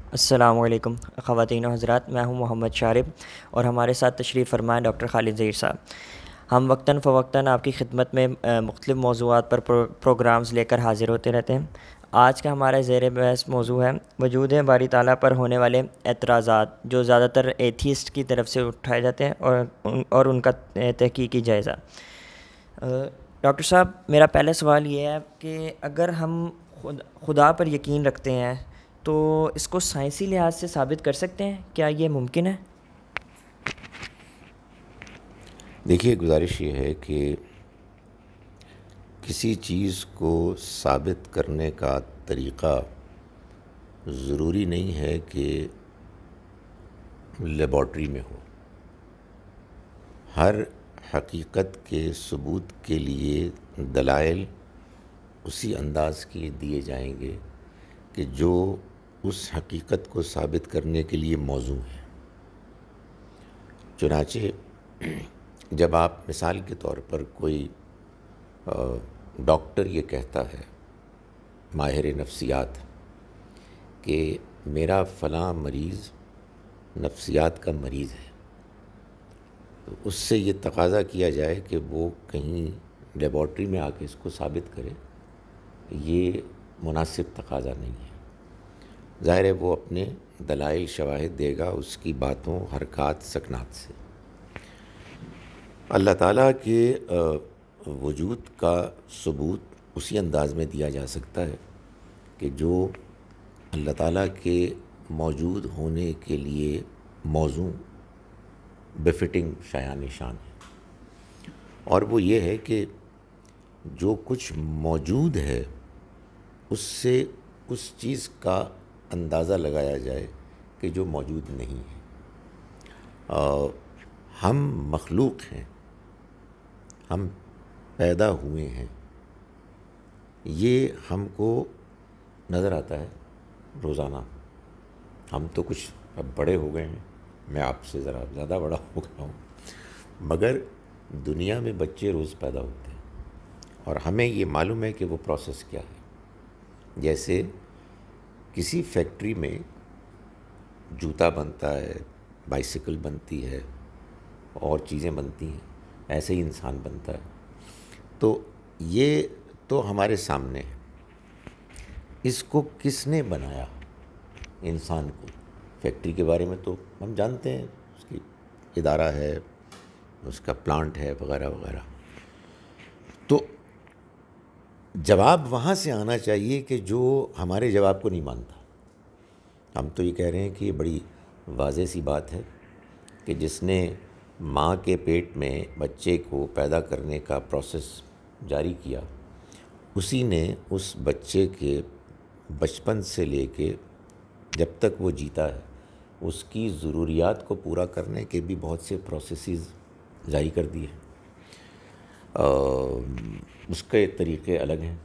السلام علیکم خواتین و حضرات، میں ہوں محمد شارب اور ہمارے ساتھ تشریف فرمائے ڈاکٹر خالد ظہیر صاحب۔ ہم وقتاً فوقتاً آپ کی خدمت میں مختلف موضوعات پر پروگرامز لے کر حاضر ہوتے رہتے ہیں۔ آج کا ہمارا زیر بحث موضوع ہے وجود باری تعالیٰ پر ہونے والے اعتراضات، جو زیادہ تر ایتھیسٹ کی طرف سے اٹھائے جاتے ہیں اور ان کا تحقیقی جائزہ۔ ڈاکٹر صاحب، میرا پہلا سوال یہ ہے کہ اگر ہم خدا پر یقین رکھتے ہیں تو اس کو سائنسی لحاظ سے ثابت کر سکتے ہیں؟ کیا یہ ممکن ہے؟ دیکھیے، گزارش یہ ہے کہ کسی چیز کو ثابت کرنے کا طریقہ ضروری نہیں ہے کہ لیبارٹری میں ہو۔ ہر حقیقت کے ثبوت کے لیے دلائل اسی انداز کے دیے جائیں گے کہ جو اس حقیقت کو ثابت کرنے کے لیے موزوں ہے۔ چنانچہ جب آپ مثال کے طور پر کوئی ڈاکٹر یہ کہتا ہے، ماہر نفسیات، کہ میرا فلاں مریض نفسیات کا مریض ہے، تو اس سے یہ تقاضا کیا جائے کہ وہ کہیں لیبارٹری میں آ کے اس کو ثابت کرے، یہ مناسب تقاضا نہیں ہے۔ ظاہر ہے وہ اپنے دلائل شواہد دے گا، اس کی باتوں، حرکات، سکنات سے۔ اللہ تعالیٰ کے وجود کا ثبوت اسی انداز میں دیا جا سکتا ہے کہ جو اللہ تعالیٰ کے موجود ہونے کے لیے موزوں بفٹنگ شایان نشان ہے، اور وہ یہ ہے کہ جو کچھ موجود ہے اس سے اس چیز کا اندازہ لگایا جائے کہ جو موجود نہیں ہے۔ ہم مخلوق ہیں، ہم پیدا ہوئے ہیں، یہ ہم کو نظر آتا ہے روزانہ۔ ہم تو کچھ اب بڑے ہو گئے ہیں، میں آپ سے ذرا زیادہ بڑا ہو گیا ہوں، مگر دنیا میں بچے روز پیدا ہوتے ہیں اور ہمیں یہ معلوم ہے کہ وہ پروسیس کیا ہے۔ جیسے کسی فیکٹری میں جوتا بنتا ہے، بائسیکل بنتی ہے اور چیزیں بنتی ہیں، ایسے ہی انسان بنتا ہے۔ تو یہ تو ہمارے سامنے ہے۔ اس کو کس نے بنایا؟ انسان کو۔ فیکٹری کے بارے میں تو ہم جانتے ہیں، اس کی ادارہ ہے، اس کا پلانٹ ہے، وغیرہ وغیرہ۔ تو جواب وہاں سے آنا چاہیے کہ جو ہمارے جواب کو نہیں مانتا۔ ہم تو یہ کہہ رہے ہیں کہ یہ بڑی واضح سی بات ہے کہ جس نے ماں کے پیٹ میں بچے کو پیدا کرنے کا پروسیس جاری کیا، اسی نے اس بچے کے بچپن سے لے کے جب تک وہ جیتا ہے اس کی ضروریات کو پورا کرنے کے بھی بہت سے پروسیسز جاری کر دیے۔ اس کے طریقے الگ ہیں،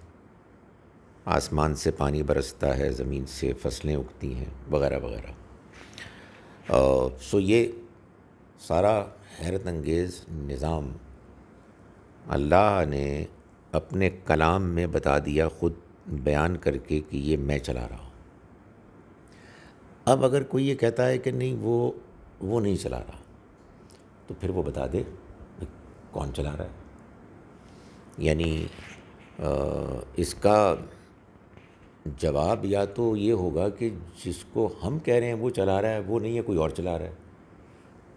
آسمان سے پانی برستا ہے، زمین سے فصلیں اگتی ہیں، وغیرہ وغیرہ۔ سو یہ سارا حیرت انگیز نظام اللہ نے اپنے کلام میں بتا دیا، خود بیان کر کے کہ یہ میں چلا رہا ہوں۔ اب اگر کوئی یہ کہتا ہے کہ نہیں وہ نہیں چلا رہا، تو پھر وہ بتا دے کون چلا رہا ہے۔ یعنی اس کا جواب یا تو یہ ہوگا کہ جس کو ہم کہہ رہے ہیں وہ چلا رہا ہے وہ نہیں ہے، کوئی اور چلا رہا ہے۔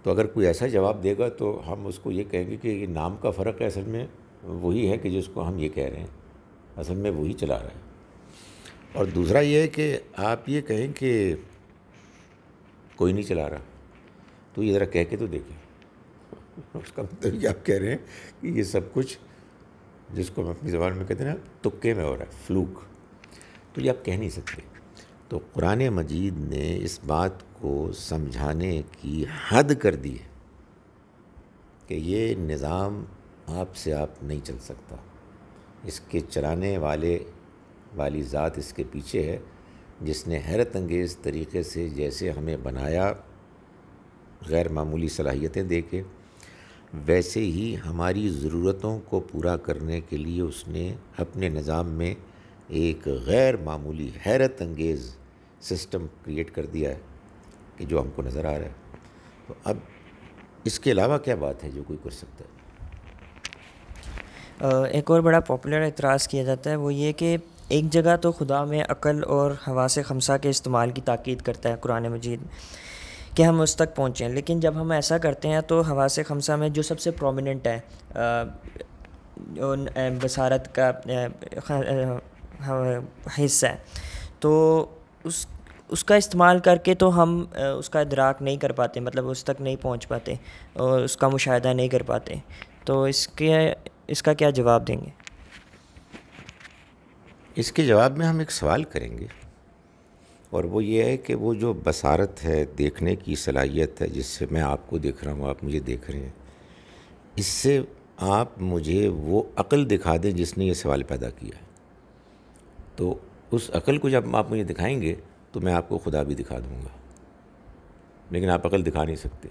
تو اگر کوئی ایسا جواب دے گا تو ہم اس کو یہ کہیں گے کہ یہ نام کا فرق ہے، اصل میں وہی ہے کہ جس کو ہم یہ کہہ رہے ہیں اصل میں وہی چلا رہا ہے۔ اور دوسرا یہ ہے کہ آپ یہ کہیں کہ کوئی نہیں چلا رہا، تو یہ ذرا کہہ کے تو دیکھیں۔ اس کا مطلب یہ آپ کہہ رہے ہیں کہ یہ سب کچھ جس کو ہم اپنی زبان میں کہتے ہیں نا تکے میں ہو رہا ہے، فلوک، تو یہ آپ کہہ نہیں سکتے۔ تو قرآن مجید نے اس بات کو سمجھانے کی حد کر دی ہے کہ یہ نظام آپ سے آپ نہیں چل سکتا، اس کے چلانے والی ذات اس کے پیچھے ہے، جس نے حیرت انگیز طریقے سے جیسے ہمیں بنایا غیر معمولی صلاحیتیں دے کے، ویسے ہی ہماری ضرورتوں کو پورا کرنے کے لیے اس نے اپنے نظام میں ایک غیر معمولی حیرت انگیز سسٹم کریٹ کر دیا ہے کہ جو ہم کو نظر آ رہا ہے. تو اب اس کے علاوہ کیا بات ہے جو کوئی کر سکتا ہے؟ ایک اور بڑا پاپولر اعتراض کیا جاتا ہے وہ یہ کہ ایک جگہ تو خدا میں عقل اور حواس خمسہ کے استعمال کی تاکید کرتا ہے قرآن مجید کہ ہم اس تک پہنچیں، لیکن جب ہم ایسا کرتے ہیں تو حواس خمسہ میں جو سب سے پرومیننٹ ہے بصارت کا حصہ ہے، تو اس کا استعمال کر کے تو ہم اس کا ادراک نہیں کر پاتے، مطلب اس تک نہیں پہنچ پاتے اور اس کا مشاہدہ نہیں کر پاتے. تو اس کا کیا جواب دیں گے؟ اس کے جواب میں ہم ایک سوال کریں گے، اور وہ یہ ہے کہ وہ جو بصارت ہے، دیکھنے کی صلاحیت ہے، جس سے میں آپ کو دیکھ رہا ہوں، آپ مجھے دیکھ رہے ہیں، اس سے آپ مجھے وہ عقل دکھا دیں جس نے یہ سوال پیدا کیا ہے. تو اس عقل کو جب آپ مجھے دکھائیں گے تو میں آپ کو خدا بھی دکھا دوں گا، لیکن آپ عقل دکھا نہیں سکتے.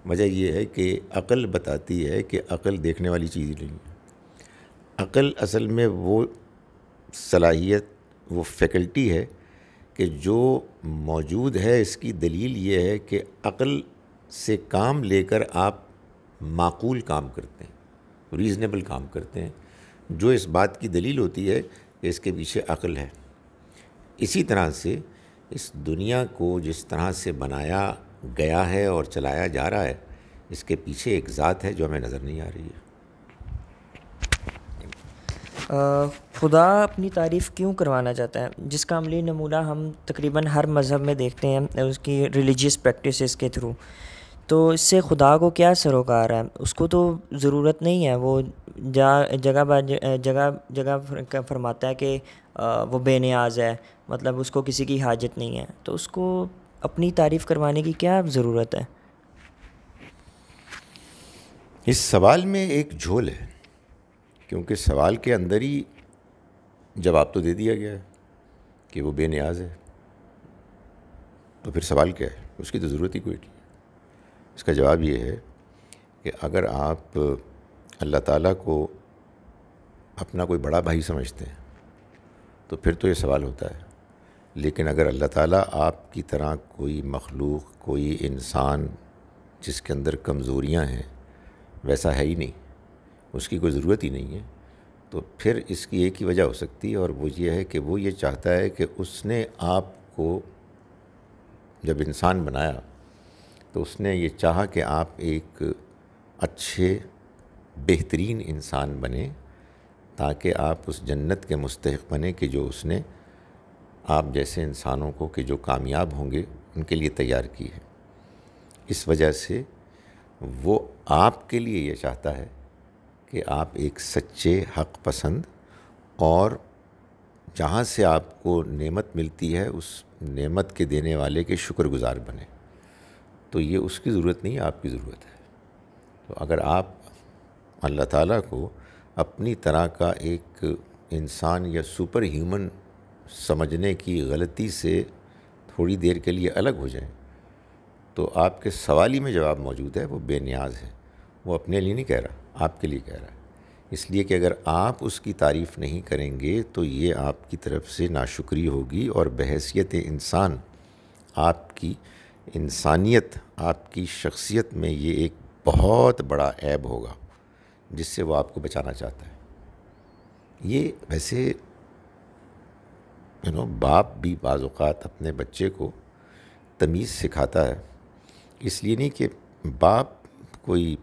وجہ یہ ہے کہ عقل بتاتی ہے کہ عقل دیکھنے والی چیز نہیں ہے. عقل اصل میں وہ صلاحیت، وہ فیکلٹی ہے کہ جو موجود ہے. اس کی دلیل یہ ہے کہ عقل سے کام لے کر آپ معقول کام کرتے ہیں، ریزنیبل کام کرتے ہیں، جو اس بات کی دلیل ہوتی ہے کہ اس کے پیچھے عقل ہے. اسی طرح سے اس دنیا کو جس طرح سے بنایا گیا ہے اور چلایا جا رہا ہے، اس کے پیچھے ایک ذات ہے جو ہمیں نظر نہیں آ رہی ہے. خدا اپنی تعریف کیوں کروانا چاہتا ہے، جس کا عملی نمونہ ہم تقریباً ہر مذہب میں دیکھتے ہیں اس کی ریلیجیس پریکٹسز کے تھرو. تو اس سے خدا کو کیا سروکار ہے؟ اس کو تو ضرورت نہیں ہے. وہ جگہ فرماتا ہے کہ وہ بے نیاز ہے، مطلب اس کو کسی کی حاجت نہیں ہے. تو اس کو اپنی تعریف کروانے کی کیا ضرورت ہے؟ اس سوال میں ایک جھول ہے، کیونکہ سوال کے اندر ہی جواب تو دے دیا گیا ہے کہ وہ بے نیاز ہے. تو پھر سوال کیا ہے؟ اس کی تو ضرورت ہی کوئی نہیں. اس کا جواب یہ ہے کہ اگر آپ اللہ تعالیٰ کو اپنا کوئی بڑا بھائی سمجھتے ہیں تو پھر تو یہ سوال ہوتا ہے. لیکن اگر اللہ تعالیٰ آپ کی طرح کوئی مخلوق، کوئی انسان جس کے اندر کمزوریاں ہیں، ویسا ہے ہی نہیں، اس کی کوئی ضرورت ہی نہیں ہے، تو پھر اس کی ایک ہی وجہ ہو سکتی ہے، اور وہ یہ ہے کہ وہ یہ چاہتا ہے کہ اس نے آپ کو جب انسان بنایا تو اس نے یہ چاہا کہ آپ ایک اچھے بہترین انسان بنیں، تاکہ آپ اس جنت کے مستحق بنیں کہ جو اس نے آپ جیسے انسانوں کو کہ جو کامیاب ہوں گے ان کے لیے تیار کی ہے. اس وجہ سے وہ آپ کے لیے یہ چاہتا ہے کہ آپ ایک سچے، حق پسند، اور جہاں سے آپ کو نعمت ملتی ہے اس نعمت کے دینے والے کے شکر گزار بنیں. تو یہ اس کی ضرورت نہیں ہے، آپ کی ضرورت ہے. تو اگر آپ اللہ تعالیٰ کو اپنی طرح کا ایک انسان یا سپر ہیومن سمجھنے کی غلطی سے تھوڑی دیر کے لیے الگ ہو جائیں، تو آپ کے سوال ہی میں جواب موجود ہے. وہ بے نیاز ہے. وہ اپنے لیے نہیں کہہ رہا، آپ کے لیے کہہ رہا ہے. اس لیے کہ اگر آپ اس کی تعریف نہیں کریں گے تو یہ آپ کی طرف سے ناشکری ہوگی، اور بحیثیت انسان آپ کی انسانیت، آپ کی شخصیت میں یہ ایک بہت بڑا عیب ہوگا جس سے وہ آپ کو بچانا چاہتا ہے. یہ ویسے باپ بھی بعض اوقات اپنے بچے کو تمیز سکھاتا ہے، اس لیے نہیں کہ باپ کوئی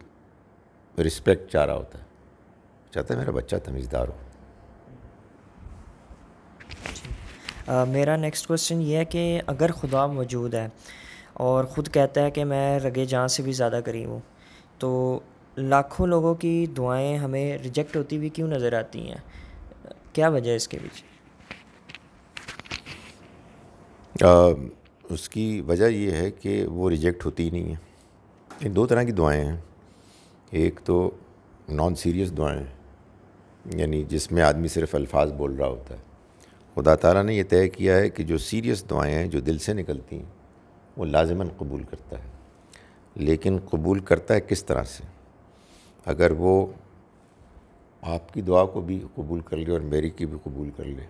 رسپیکٹ چاہ رہا ہوتا ہے، چاہتا ہے میرا بچہ تمیزدار ہو. میرا نیکسٹ کوسچن یہ ہے کہ اگر خدا موجود ہے اور خود کہتا ہے کہ میں رگے جان سے بھی زیادہ قریب ہوں، تو لاکھوں لوگوں کی دعائیں ہمیں ریجیکٹ ہوتی ہوئی کیوں نظر آتی ہیں؟ کیا وجہ ہے اس کے پیچھے؟ اس کی وجہ یہ ہے کہ وہ ریجیکٹ ہوتی ہی نہیں ہے. یہ دو طرح کی دعائیں ہیں. ایک تو نان سیریس دعائیں ہیں، یعنی جس میں آدمی صرف الفاظ بول رہا ہوتا ہے. خدا تعالیٰ نے یہ طے کیا ہے کہ جو سیریس دعائیں ہیں جو دل سے نکلتی ہیں وہ لازماً قبول کرتا ہے. لیکن قبول کرتا ہے کس طرح سے؟ اگر وہ آپ کی دعا کو بھی قبول کر لے اور میری کی بھی قبول کر لے،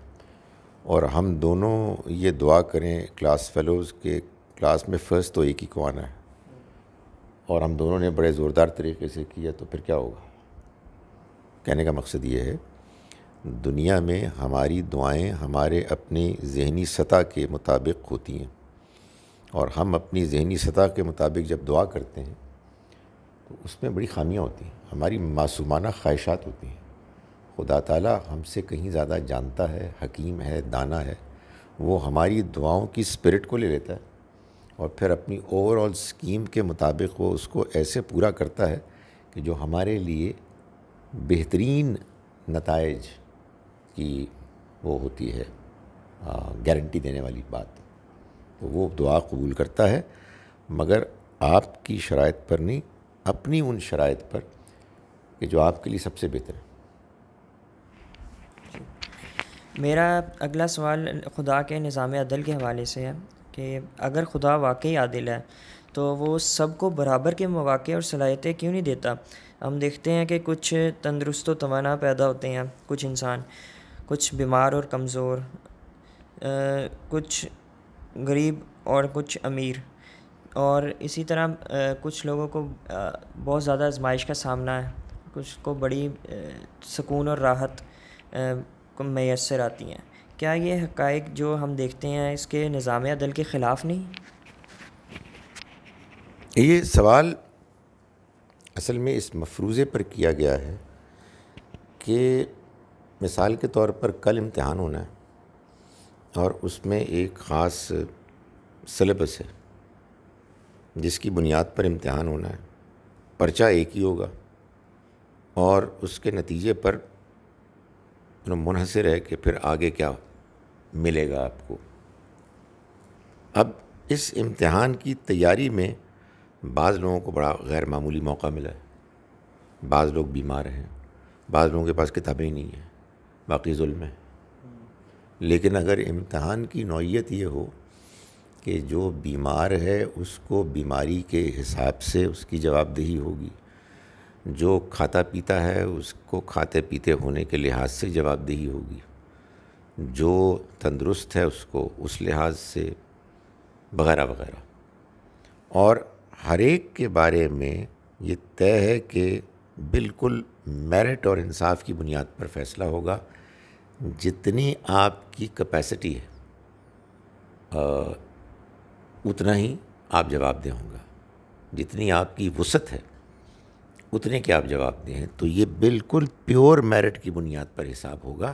اور ہم دونوں یہ دعا کریں کلاس فیلوز کے کلاس میں فرسٹ تو ایک ہی کو آنا ہے، اور ہم دونوں نے بڑے زوردار طریقے سے کیا، تو پھر کیا ہوگا؟ کہنے کا مقصد یہ ہے دنیا میں ہماری دعائیں ہمارے اپنی ذہنی سطح کے مطابق ہوتی ہیں، اور ہم اپنی ذہنی سطح کے مطابق جب دعا کرتے ہیں تو اس میں بڑی خامیاں ہوتی ہیں، ہماری معصومانہ خواہشات ہوتی ہیں۔ خدا تعالیٰ ہم سے کہیں زیادہ جانتا ہے، حکیم ہے، دانا ہے، وہ ہماری دعاؤں کی اسپرٹ کو لے لیتا ہے اور پھر اپنی اوور آل اسکیم کے مطابق وہ اس کو ایسے پورا کرتا ہے کہ جو ہمارے لیے بہترین نتائج کی وہ ہوتی ہے گارنٹی دینے والی بات۔ تو وہ دعا قبول کرتا ہے، مگر آپ کی شرائط پر نہیں، اپنی ان شرائط پر کہ جو آپ کے لیے سب سے بہتر ہے۔ میرا اگلا سوال خدا کے نظام عدل کے حوالے سے ہے کہ اگر خدا واقعی عادل ہے تو وہ سب کو برابر کے مواقع اور صلاحیتیں کیوں نہیں دیتا؟ ہم دیکھتے ہیں کہ کچھ تندرست و توانا پیدا ہوتے ہیں، کچھ انسان، کچھ بیمار اور کمزور، کچھ غریب اور کچھ امیر، اور اسی طرح کچھ لوگوں کو بہت زیادہ آزمائش کا سامنا ہے، کچھ کو بڑی سکون اور راحت کو میسر آتی ہیں۔ کیا یہ حقائق جو ہم دیکھتے ہیں اس کے نظام عدل کے خلاف نہیں؟ یہ سوال اصل میں اس مفروضے پر کیا گیا ہے کہ مثال کے طور پر کل امتحان ہونا ہے اور اس میں ایک خاص سلیبس ہے جس کی بنیاد پر امتحان ہونا ہے، پرچہ ایک ہی ہوگا اور اس کے نتیجے پر منحصر ہے کہ پھر آگے کیا ملے گا آپ کو۔ اب اس امتحان کی تیاری میں بعض لوگوں کو بڑا غیر معمولی موقع ملا ہے، بعض لوگ بیمار ہیں، بعض لوگوں کے پاس کتابیں ہی نہیں ہیں، باقی ظلم ہے۔ لیکن اگر امتحان کی نوعیت یہ ہو کہ جو بیمار ہے اس کو بیماری کے حساب سے اس کی جواب دہی ہوگی، جو کھاتا پیتا ہے اس کو کھاتے پیتے ہونے کے لحاظ سے جواب دہی ہوگی، جو تندرست ہے اس کو اس لحاظ سے، وغیرہ وغیرہ، اور ہر ایک کے بارے میں یہ طے ہے کہ بالکل میرٹ اور انصاف کی بنیاد پر فیصلہ ہوگا۔ جتنی آپ کی کیپیسٹی ہے اتنا ہی آپ جواب دہ ہوں گا، جتنی آپ کی وسعت ہے اتنے کے آپ جواب دیں ہیں، تو یہ بالکل پیور میرٹ کی بنیاد پر حساب ہوگا۔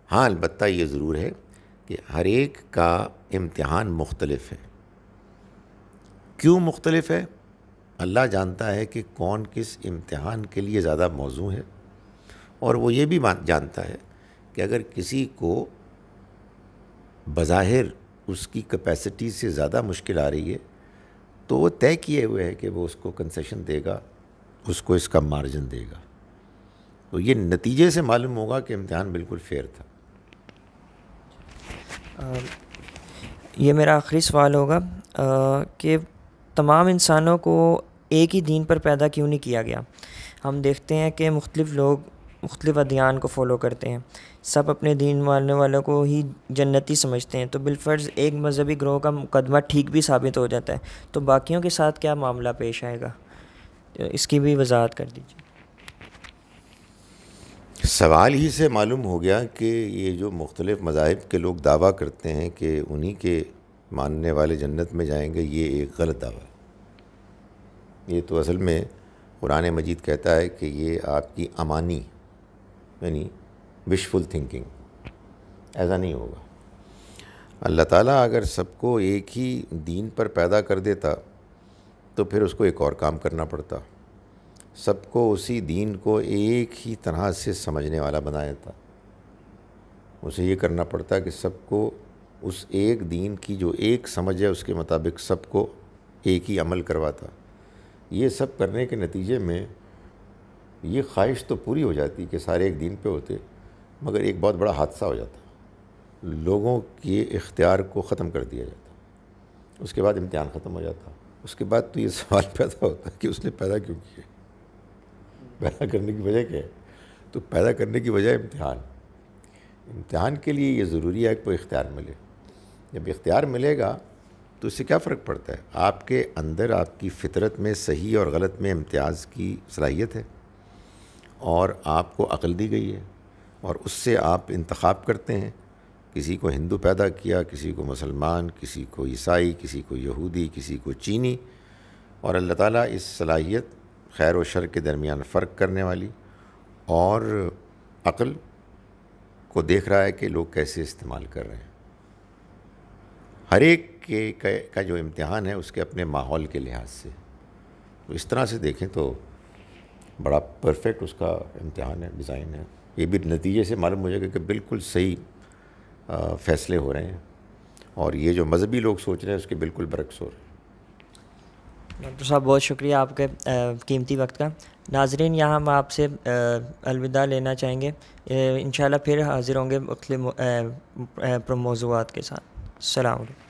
ہاں البتہ یہ ضرور ہے کہ ہر ایک کا امتحان مختلف ہے۔ کیوں مختلف ہے؟ اللہ جانتا ہے کہ کون کس امتحان کے لیے زیادہ موزوں ہے، اور وہ یہ بھی جانتا ہے کہ اگر کسی کو بظاہر اس کی کیپیسٹی سے زیادہ مشکل آ رہی ہے تو وہ طے کیے ہوئے ہے کہ وہ اس کو کنسیشن دے گا، اس کو اس کا مارجن دے گا۔ تو یہ نتیجے سے معلوم ہوگا کہ امتحان بالکل فیئر تھا۔ یہ میرا آخری سوال ہوگا کہ تمام انسانوں کو ایک ہی دین پر پیدا کیوں نہیں کیا گیا؟ ہم دیکھتے ہیں کہ مختلف لوگ مختلف ادیان کو فالو کرتے ہیں، سب اپنے دین ماننے والوں کو ہی جنتی سمجھتے ہیں، تو بالفرض ایک مذہبی گروہ کا مقدمہ ٹھیک بھی ثابت ہو جاتا ہے، تو باقیوں کے ساتھ کیا معاملہ پیش آئے گا؟ اس کی بھی وضاحت کر دیجیے۔ سوال ہی سے معلوم ہو گیا کہ یہ جو مختلف مذاہب کے لوگ دعویٰ کرتے ہیں کہ انہی کے ماننے والے جنت میں جائیں گے، یہ ایک غلط دعویٰ ہے۔ یہ تو اصل میں قرآن مجید کہتا ہے کہ یہ آپ کی امانی، یعنی وشفل تھنکنگ، ایسا نہیں ہوگا۔ اللہ تعالیٰ اگر سب کو ایک ہی دین پر پیدا کر دیتا تو پھر اس کو ایک اور کام کرنا پڑتا، سب کو اسی دین کو ایک ہی طرح سے سمجھنے والا بنایا تھا۔ اسے یہ کرنا پڑتا کہ سب کو اس ایک دین کی جو ایک سمجھ ہے اس کے مطابق سب کو ایک ہی عمل کرواتا۔ یہ سب کرنے کے نتیجے میں یہ خواہش تو پوری ہو جاتی کہ سارے ایک دین پہ ہوتے، مگر ایک بہت بڑا حادثہ ہو جاتا، لوگوں کے اختیار کو ختم کر دیا جاتا، اس کے بعد امتحان ختم ہو جاتا۔ اس کے بعد تو یہ سوال پیدا ہوتا کہ اس نے پیدا کیوں کیے، پیدا کرنے کی وجہ کیا ہے؟ تو پیدا کرنے کی وجہ امتحان، امتحان کے لیے یہ ضروری ہے کہ کوئی اختیار ملے. جب اختیار ملے گا تو اس سے کیا فرق پڑتا ہے؟ آپ کے اندر آپ کی فطرت میں صحیح اور غلط میں امتیاز کی صلاحیت ہے اور آپ کو عقل دی گئی ہے اور اس سے آپ انتخاب کرتے ہیں. کسی کو ہندو پیدا کیا, کسی کو مسلمان, کسی کو عیسائی, کسی کو یہودی, کسی کو چینی, اور اللہ تعالیٰ اس صلاحیت خیر و شر کے درمیان فرق کرنے والی اور عقل کو دیکھ رہا ہے کہ لوگ کیسے استعمال کر رہے ہیں. ہر ایک کا جو امتحان ہے اس کے اپنے ماحول کے لحاظ سے, تو اس طرح سے دیکھیں تو بڑا پرفیکٹ اس کا امتحان ہے, ڈیزائن ہے. یہ بھی نتیجے سے معلوم ہو جائے گا کہ بالکل صحیح فیصلے ہو رہے ہیں اور یہ جو مذہبی لوگ سوچ رہے ہیں اس کے بالکل برعکس ہو رہے ہیں. ڈاکٹر صاحب بہت شکریہ آپ کے قیمتی وقت کا. ناظرین, یہاں ہم آپ سے الوداع لینا چاہیں گے. انشاءاللہ پھر حاضر ہوں گے مختلف موضوعات کے ساتھ. السلام علیکم.